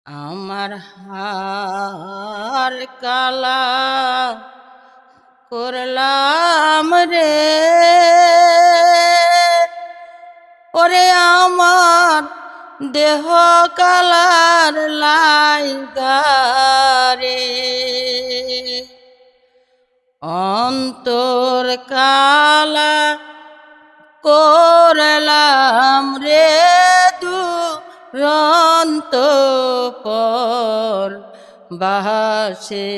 আমার হার কালা করলাম রে, ওরে আমার দেহ কালার লাইগারে, অন্তর কালা করলাম রে দুরন্ত পর বাসে।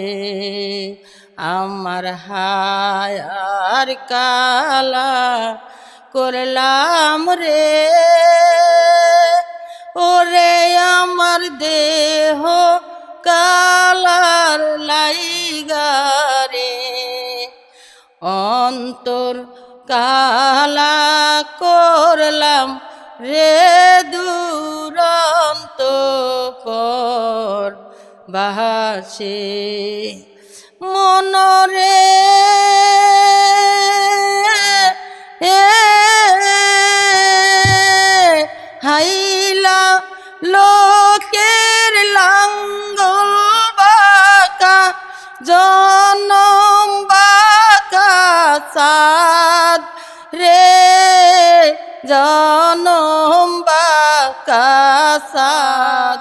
আমার হায়ার কালা করলাম রে, ওরে আমার দেহ কালার লাইগারে, অন্তর কালা করলাম রে দুরন্ত পর বাসে। মনরে হাইলা লোকের লাঙ্গল বাঁকা, জনম বাঁকা সাদ রে, জনম বাঁকা সাদ।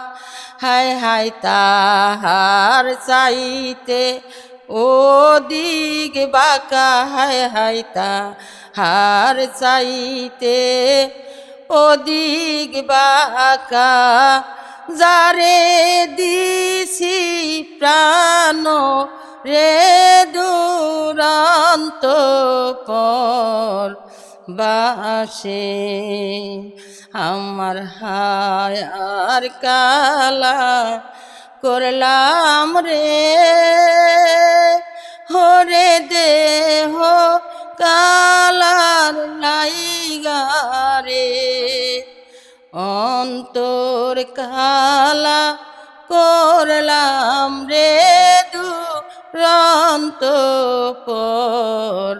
হায় হায় তাহার চাইতে ও দিক বাঁকা, হায় হায় তাহার চাইতে ও দিক বাঁকা, যারে দিছি প্রাণ রে দুরন্ত পর বাসে। আমার হায়ার কালা করলাম রে, হরে দেহ কালার লাইগারে, অন্তর কালা করলাম রে দুরন্ত পর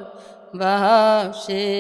বাসে।